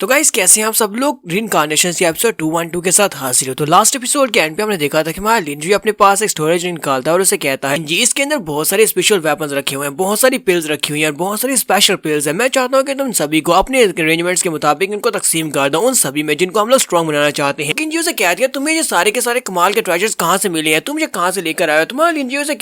तो गाइस कैसे हैं आप सब लोग। रीइंकार्नेशन के एपिसोड 212 के साथ हाजिर हो। तो लास्ट एपिसोड के एंड पे हमने देखा था कि हमारा लिंजी अपने पास एक स्टोरेज निकालता है और उसे कहता है जी इसके अंदर बहुत सारे स्पेशल वेपन्स रखे हुए हैं, बहुत सारी पिल्स रखी हुई हैं और बहुत सारी स्पेशल पिल्स है। मैं चाहता हूँ कि तुम सभी को अपने अरेंजमेंट्स के मुताबिक इनको तकसीम कर दो उन सभी में जिनको हम लोग स्ट्रॉन्ग बनाना चाहते हैं। लेकिन जी उसे कहती है तुम्हें ये सारे के सारे कमाल के ट्रेजर्स कहाँ से मिले हैं, तुम ये कहाँ से लेकर आए हो। तुम्हारा लिंजी उसे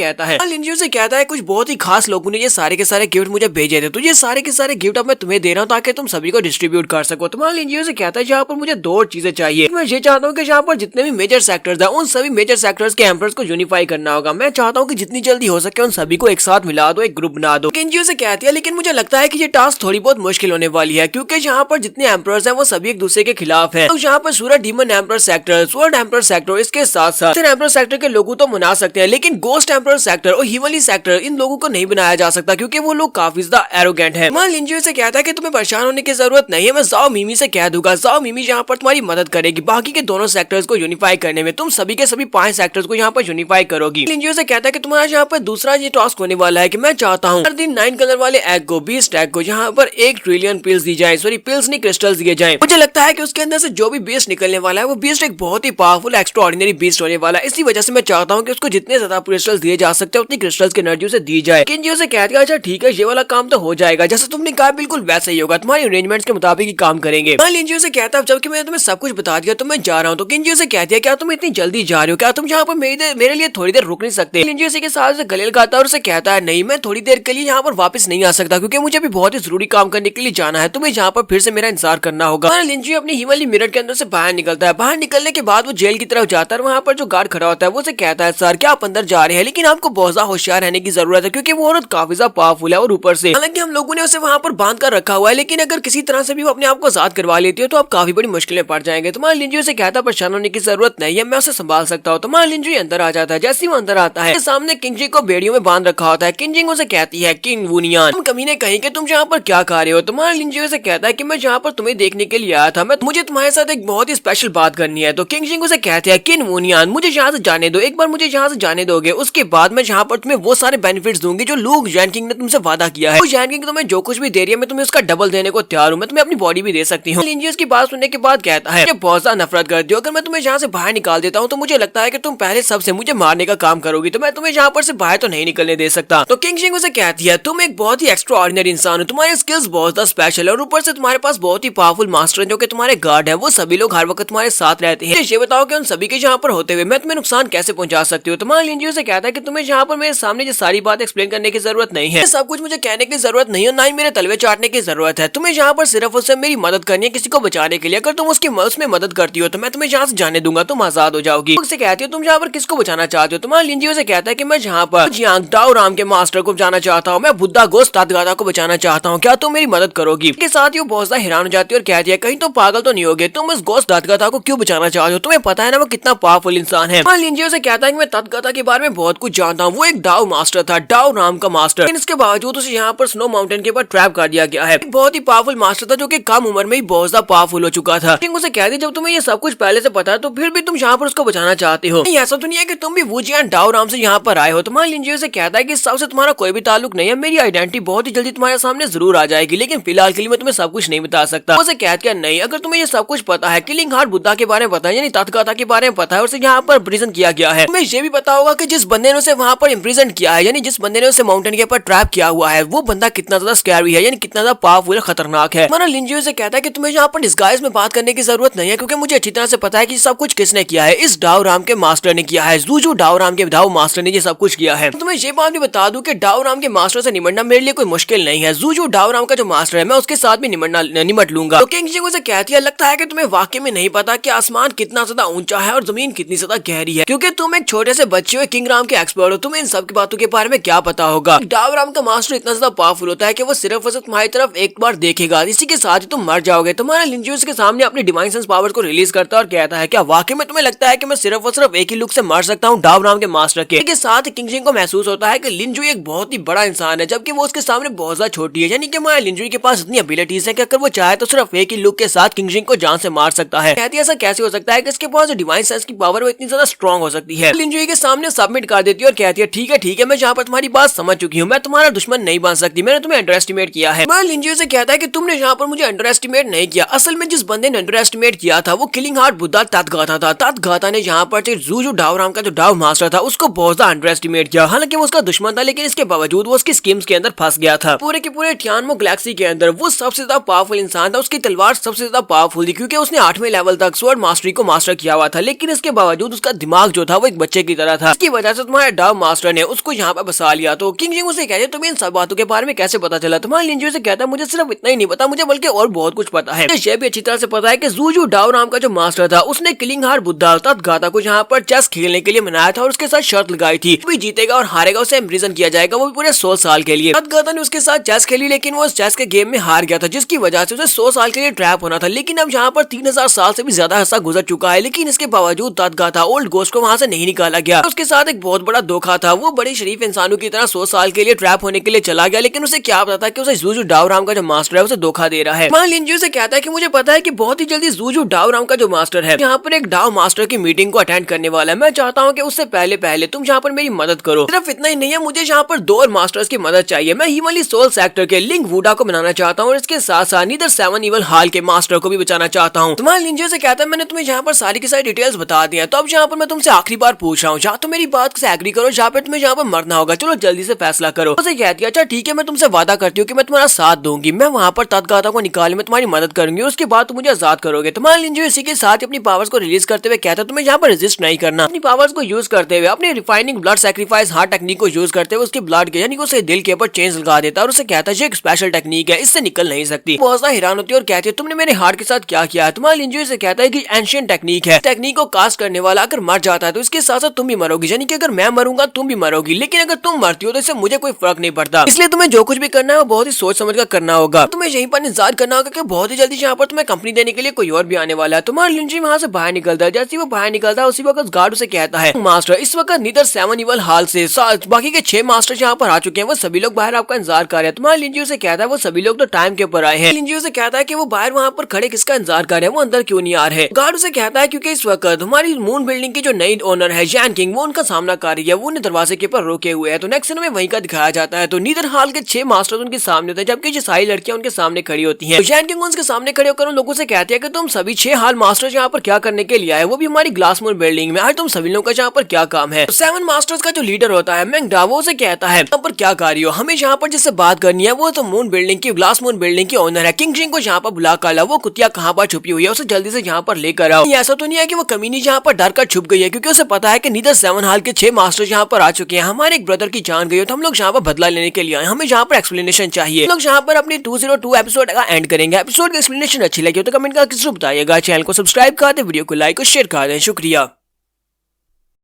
कहता है कुछ बहुत ही खास लोगों ने ये सारे के सारे गिफ्ट मुझे भेजे थे, तो ये सारे के सारे गिफ्ट अब मैं तुम्हें दे रहा हूँ ताकि तुम सभी को डिस्ट्रीब्यूट कर सको। तुम्हारा लिंजी से कहता है यहाँ पर मुझे दो चीजें चाहिए। मैं ये चाहता हूँ कि यहाँ पर जितने भी मेजर सेक्टर्स हैं उन सभी मेजर सेक्टर्स के एम्परर्स को यूनिफाई करना होगा। मैं चाहता हूँ कि जितनी जल्दी हो सके उन सभी को एक साथ मिला दो, एक ग्रुप बना दो। किंजी से कहती है लेकिन मुझे लगता है कि ये टास्क थोड़ी बहुत मुश्किल होने वाली है क्योंकि यहाँ पर जितने एम्परर्स हैं वो सभी एक दूसरे के खिलाफ हैं। तो यहाँ पर Suraj demon emperor sector, sword emperor sector, इसके साथ साथ एम्परर सेक्टर के लोगों तो बना सकते हैं लेकिन गोस्ट एम्परर सेक्टर और हिमली सेक्टर इन लोगों को नहीं बनाया जा सकता क्योंकि वो लोग काफी ज्यादा एरोगेंट है। मैं लिंजी से कहता है कि तुम्हें परेशान होने की जरूरत नहीं है, मैं जाओ मिमी से कह दूंगा। जाओ मिमी यहाँ पर तुम्हारी मदद करेगी बाकी के दोनों सेक्टर्स को यूनिफाई करने में। तुम सभी के सभी 5 सेक्टर्स को यहाँ पर यूनिफाई करोगी। लिंजी से कहता है कि तुम्हारा यहाँ पर दूसरा ये टास्क होने वाला है कि मैं चाहता हूँ हर दिन 9 कलर वाले एग को, बीस्ट एग को यहाँ पर 1 ट्रिलियन पिल्स दी जाए, सॉरी पिल्स नहीं क्रिस्टल्स दिए जाए। मुझे लगता है कि उसके अंदर से जो भी बीस्ट निकलने वाला है वो बीस्ट एक बहुत ही पावरफुल एक्स्ट्रा ऑर्डिनरी बीस्ट होने वाला है। इसी वजह से मैं चाहता हूँ कि उसको जितने ज्यादा क्रिस्टल्स दिए जा सकते हैं उतनी क्रिस्टल्स की एनर्जी से दी जाए। किंजी से कहती है अच्छा ठीक है ये वाला काम तो हो जाएगा, जैसे तुमने कहा बिल्कुल वैसा ही होगा, तुम्हारी अरेंजमेंट्स के मुताबिक ही काम करेंगे। लिंजी से कहता है जबकि मैंने तुम्हें सब कुछ बता दिया तो मैं जा रहा हूँ। तो किंजी से कहती है क्या तुम इतनी जल्दी जा रहे हो, क्या तुम यहाँ पर मेरे लिए थोड़ी देर रुक नहीं सकते। लिंजी के साथ से गले लगाता है और उसे कहता है नहीं मैं थोड़ी देर के लिए यहाँ पर वापस नहीं आ सकता क्योंकि मुझे भी बहुत ही जरूरी काम करने के लिए जाना है, तुम्हें यहाँ पर फिर से मेरा इंतजार करना होगा। लिंजी अपनी हिमली मिरर के अंदर से बाहर निकलता है। बाहर निकलने के बाद वो जेल की तरफ जाता है। वहाँ पर जो गार्ड खड़ा होता है वो उसे कहता है सर क्या आप अंदर जा रहे हैं, लेकिन आपको बहुत ज्यादा होशियार रहने की जरूरत है क्योंकि वो औरत काफी ज्यादा पावरफुल है और ऊपर से हालांकि हम लोगों ने उसे वहाँ पर बांध कर रखा हुआ है, लेकिन अगर किसी तरह से भी वो अपने आप को आजाद करवा लेती है तो आप काफी बड़ी मुश्किलें पड़ जाएंगे। तुम्हारा लिंजी से कहता है परेशान होने की जरूरत नहीं है, मैं उसे संभाल सकता हूँ। तुम्हारा लिंजी अंदर आ जाता है। जैसे वो अंदर आता है सामने किंजी को बेड़ियों में बांध रखा होता है। किंजी उसे कहती है किंग वुनियान तुम कमीने कहीं कि तुम यहाँ पर क्या खा रहे हो। तुम्हारा लिंजी से कहता है कि मैं यहाँ पर तुम्हें देखने के लिए आया था, मुझे तुम्हारे साथ एक बहुत ही स्पेशल बात करनी है। तो किंग जिंग उसे कहते हैं किंग वुनियान मुझे यहाँ से जाने दो, एक बार मुझे यहाँ से जाने दोगे उसके बाद मैं यहाँ पर तुम्हें वो सारे बेनिफिट्स दूंगी जो लू जैन किंग ने तुमसे वादा किया है। जैन किंग तुम्हें जो कुछ भी दे रही है मैं तुम्हें उसका डबल देने को तैयार हूँ, मैं तुम्हें अपनी बॉडी भी दे सकती हूँ। लिंजी उसकी बात सुनने के बाद कहता है बहुत ज्यादा नफरत करती हो, अगर मैं तुम्हें यहाँ से बाहर निकाल देता हूँ तो मुझे लगता है कि तुम पहले सबसे मुझे मारने का काम करोगी, तो मैं तुम्हें यहाँ पर से बाहर तो नहीं निकलने दे सकता। तो किंग जिंग उसे कहती है तुम एक बहुत ही एक्स्ट्रा ऑर्डिनरी इंसान हो, तुम्हारे स्किल्स बहुत ज्यादा स्पेशल है और ऊपर से तुम्हारे पास बहुत ही पावरफुल मास्टर जो कि तुम्हारे गार्ड है, वो सभी लोग हर वक्त तुम्हारे साथ रहते हैं। ये बताओ कि उन सभी के यहाँ पर होते हुए मैं तुम्हें नुकसान कैसे पहुंचा सकती हूँ। तुम्हारा लिंजी से कहता है कि तुम्हें यहाँ पर मेरे सामने ये सारी बात एक्सप्लेन करने की जरूरत नहीं है, सब कुछ मुझे कहने की जरूरत नहीं है, ना ही मेरे तलवे चाटने की जरूरत है। तुम्हें यहाँ पर सिर्फ उससे मेरी मदद करनी है किसी को बचाने के लिए। अगर तुम उसमें मदद करती हो तो मैं तुम्हें यहाँ से जाने दूंगा, तुम आजाद हो जाओगी। उससे कहती हो तुम यहाँ पर किसको बचाना चाहते हो। तुम्हारा लिंजी से कहता है कि मैं यहाँ पर डाओ राम के मास्टर को बचाना चाहता हूँ, मैं बुद्धा गोस्ट तादगाता को बचाना चाहता हूँ, क्या तुम मेरी मदद करोगी। के साथ ही वो बहुत ज्यादा हैरान हो जाती है और कहती है कहीं तुम पागल तो नहीं होगे, तुम इस गोस्ट तादगाता को क्यों बचाना चाहते हो, तुम्हें पता है ना वो कितना पावरफुल इंसान है। लिंजी से कहता है कि मैं तादगाता के बारे में बहुत कुछ जानता हूँ, वो एक डाओ मास्टर था, डाओ राम का मास्टर, लेकिन इसके बावजूद उसे यहाँ पर स्नो माउंटेन के ऊपर ट्रैप कर दिया गया है। बहुत ही पावरफुल मास्टर था जो कि कम उम्र में ही बहुत ज्यादा पावरफुल हो चुका था। उसे कहती जब तुम्हें ये सब कुछ पहले से पता है तो फिर भी तुम यहाँ पर उसको बचाना चाहते हो, ऐसा तो नहीं है कि तुम भी वुजियान डाओ राम से यहाँ पर आए हो। तुम्हारा लिंजी से कहता है कि सबसे तुम्हारा कोई भी ताल्लुक नहीं है, मेरी आइडेंटिटी बहुत ही जल्दी तुम्हारे सामने जरूर आ जाएगी, लेकिन फिलहाल के लिए मैं तुम्हें सब कुछ नहीं बता सकता। उसे कहती है नहीं, अगर तुम्हें ये सब कुछ पता है, किलिंग हार्ट बुद्धा के बारे में पता है, यानी तादगाता के बारे में पता है, उसे यहाँ पर प्रिजन किया गया है, तुम्हें ये भी पता होगा कि जिस बंदे ने उसे वहाँ पर इम्प्रिजन किया है, यानी जिस बंदे ने उसे माउंटेन के ऊपर ट्रैप किया हुआ है, वो बंदा कितना ज्यादा स्कैरी है, यानी कितना ज्यादा पावरफुल खतरनाक है। मानो लिंजी से कहता है कि तुम्हें यहाँ पर डिस्गाइज में बात करने की जरूरत नहीं है क्योंकि मुझे अच्छी तरह से पता है कि सब कुछ किसने किया है, इस डाओ राम के मास्टर ने किया है, जूजू डाओ राम के डाओ मास्टर ने ये सब कुछ किया है। तुम्हें ये बात भी बता दूं कि डाओ राम के मास्टर से निमटना मेरे लिए कोई मुश्किल नहीं है, जूजू डाओ राम का जो मास्टर है मैं उसके साथ भी निमट लूंगा। तो किंग जिंग उसे कहती है लगता है कि तुम्हें वाकई में नहीं पता कि आसमान कितना ज्यादा ऊंचा है और जमीन कितनी ज्यादा गहरी है, क्योंकि तुम एक छोटे से बच्चे हो, किंग राम के एक्सपर्ट हो, तुम्हें इन सब की बातों के बारे में क्या पता होगा। डाओ राम का मास्टर इतना ज्यादा पावरफुल होता है कि वो सिर्फ तुम्हारी तरफ एक बार देखेगा, इसी के साथ ही तुम मर जाओगे। तुम्हारा लिंजी उसके सामने अपनी डिवाइन सेंस पावर्स को रिलीज करता है और कहता है क्या वाकई में तुम्हें लगता है कि मैं सिर्फ और सिर्फ एक ही लुक से मार सकता हूँ डाओ राम के मास्टर के साथ। किंग जिंग को महसूस होता है कि लिंजू एक बहुत ही बड़ा इंसान है जबकि वो उसके सामने बहुत ज्यादा छोटी है, यानी कि हमारे लिंजू के पास इतनी एबिलिटीज है कि अगर वो चाहे तो सिर्फ एक ही लुक के साथ किंग जिंग को जान से मार सकता है। कहती है ऐसा कैसे हो सकता है कि इसके पास डिवाइन सेंस की पावर वो इतनी ज्यादा स्ट्रॉन्ग हो सकती है। लिंजू के सामने सबमिट कर देती है और कहती है ठीक है मैं जहाँ पर तुम्हारी बात समझ चुकी हूँ, मैं तुम्हारा दुश्मन नहीं बन सकती, मैंने तुम्हें अंडर एस्टिमेट किया है। मैं लिंजू से कहता है कि तुमने यहाँ पर मुझे अंडर एस्टिमेट नहीं किया। असल में जिस बंदे ने अंडर एस्टिमेट किया था वो किलिंग हार्ट बुद्धा तथगाता था। तथगाता ने यहाँ पर जूजू डावराम का जो डाव मास्टर था उसको बहुत ज्यादा अंडर एस्टिमेट किया। हालांकि वो उसका दुश्मन था लेकिन इसके बावजूद वो उसकी स्कीम्स के अंदर फंस गया था। पूरे के पूरे टियानमो गैलेक्सी के अंदर वो सबसे ज्यादा पावरफुल इंसान था। उसकी तलवार सबसे ज्यादा पावरफुल थी क्योंकि उसने 8वें लेवल तक स्वॉर्ड मास्टरी को मास्टर किया हुआ था। लेकिन इसके बावजूद उसका दिमाग जो था वो एक बच्चे की तरह था। इसकी वजह से तुम्हारे डाव मास्टर ने उसको यहाँ पर बसा लिया। तो किंग जिंग उसे कहते तुम्हें इन सब बातों के बारे में कैसे पता चला? तुम्हारे लिंजू से कहता मुझे सिर्फ इतना ही नहीं पता, मुझे बल्कि और बहुत कुछ पता है। ये भी अच्छी तरह से पता है कि जूजू डावराम का जो मास्टर था उसने किलिंग हार्ट बुद्धा तथगाता को यहाँ पर चेस खेलने के लिए मनाया था और उसके साथ शर्त लगाई थी भी जीतेगा और हारेगा उसे इम्प्रिजन किया जाएगा, वो भी पूरे 100 साल के लिए। तथगाता ने उसके साथ चेस खेली लेकिन वो चेस के गेम में हार गया था जिसकी वजह से उसे 100 साल के लिए ट्रैप होना था। लेकिन अब यहाँ पर 3000 साल से भी ज्यादा अर्सा गुजर चुका है लेकिन इसके बावजूद तथगाता ओल्ड गोस्ट को वहाँ से नहीं निकाला गया। उसके साथ एक बहुत बड़ा धोखा था। वो बड़े शरीफ इंसानों की तरह 100 साल के लिए ट्रैप होने के लिए चला गया लेकिन उसे क्या पता था कि उसे जूजू डावराम का जो मास्टर है उसे धोखा दे रहा है। मान लिंजू से कहता है कि मुझे पता है कि बहुत ही जल्दी जूजू डावराम का जो मास्टर है यहाँ पर एक डाव मास्टर की मीटिंग को अटेंड करने वाला है। मैं चाहता हूँ कि उससे पहले तुम यहाँ पर मेरी मदद करो। सिर्फ इतना ही नहीं है, मुझे यहाँ पर 2 और मास्टर्स की मदद चाहिए। मैं हिमालय सोल सेक्टर के लिंग वुडा को बनाना चाहता हूँ और इसके साथ साथ नीदर 7 इवल हाल के मास्टर को भी बचाना चाहता हूँ। तुम्हारे लिंजू से कहता है मैंने तुम्हें यहाँ पर सारी की सारी डिटेल्स बता दी है, तो अब यहाँ पर मैं तुमसे आखिरी बार पूछ रहा हूँ, या तो मेरी बात से एग्री करो या फिर तुम्हें यहाँ पर मरना होगा। चलो जल्दी से फैसला करो। उसे कहती है अच्छा ठीक है, मैं तुमसे वादा करती हूँ कि मैं तुम्हारा साथ दूंगी। मैं वहाँ पर तथगाता को निकालने में तुम्हारी मदद करूंगी, उसके बाद तुम मुझे आजाद करोगे। तुम्हारे लिंजू इसी के साथ अपनी पावर्स को रिलीज करते हुए कहता है तुम्हें यहाँ पर रेजिस्ट नहीं करना। अपनी पावर्स को यूज करते हुए अपने refining blood sacrifice heart technique को यूज करते हुए उसके ब्लड के यानी कि उसके दिल के ऊपर चेंज लगा देता है और उसे कहता है ये एक स्पेशल टेक्निक है, इससे निकल नहीं सकती। बहुत ज्यादा हैरान होती है और कहती है तुमने मेरे हार्ट के साथ क्या किया है? तुम्हारे लिंजू से कहता है कि एंशिएंट टेक्निक है, टेक्निक को कास्ट करने वाला अगर मर जाता है तो इसके साथ साथ तुम भी मरोगी, यानी कि अगर मैं मरूंगा तुम भी मरोगी, लेकिन अगर तुम मरती हो तो इससे मुझे कोई फर्क नहीं पड़ता। इसलिए तुम्हें जो कुछ भी करना है वो बहुत ही सोच समझ कर करना होगा। तुम्हें यहीं पर इंतजार करना होगा कि बहुत ही जल्दी यहाँ पर तुम्हें कंपनी देने के लिए कोई और भी आने वाला है। तुम्हारा लिंजी वहाँ से बाहर निकलता है। जैसे वो बाहर निकलता है उसी वक्त गार्ड उसे कहता है मास्टर इस वक्त नीदर 7 इवल हाल से बाकी के 6 मास्टर यहाँ पर आ चुके हैं, वो सभी लोग बाहर आपका इंतजार कर रहे हैं। तुम्हारा लिंजी उसे कहता है वो सभी लोग तो टाइम के ऊपर आए हैं। लिंजी उसे कहता है कि वो बाहर वहाँ पर खड़े किसका इंतजार कर रहे हैं, वो अंदर क्यों नहीं आ रहे। गार्ड उसे कहता है क्योंकि इस वक्त हमारी मून बिल्डिंग की जो नई ओनर है जैन किंग वो उनका सामना कर रही है, वो उन्हें दरवाजे के ऊपर रोके हुए है। तो नेक्स्ट सीन में वहीं का दिखाया जाता है। तो नीदर हाल के 6 मास्टर उनके सामने होते हैं जबकि जो सारी लड़कियां उनके सामने खड़ी होती हैं। तो जैन किंग उनके सामने खड़े होकर उन लोगों से कहती है कि तुम सभी 6 हाल मास्टर्स यहाँ पर क्या करने के लिए आए, वो भी हमारी ग्लास मून बिल्डिंग में। आज तुम सभी लोगों का यहाँ पर क्या काम है? तो 7 मास्टर्स का जो लीडर होता है मैंग डावो से कहता है यहाँ पर क्या कर रही हो, हमें यहाँ पर जिससे बात करनी है वो तो मून बिल्डिंग की ग्लास मून बिल्डिंग की ओनर है। किंग जिंग को यहाँ पर बुला कर ला, वो कुतिया कहाँ पर छुपी हुई है उसे जल्दी से यहाँ पर लेकर आओ। ऐसा तो नहीं है कि वो कमीनी यहाँ पर डर कर छुप गई है, क्योंकि उसे पता है कि नीदर 7 हाल के 6 मास्टर्स यहाँ पर आ चुके हैं, हमारे एक ब्रदर की जान गई हो तो हम लोग यहाँ पर बदला लेने के लिए आए, हमें यहाँ पर एक्सप्लेनेशन चाहिए। लोग यहाँ पर अपनी 202 एपिसोड का एंड करेंगे। एपिसोड की एक्सप्लेनेशन अच्छी लगी हो तो कमेंट करके जरूर बताइएगा। चैनल को सब्सक्राइब कर दे, वीडियो को लाइक और शेयर कर दें। शुक्रिया।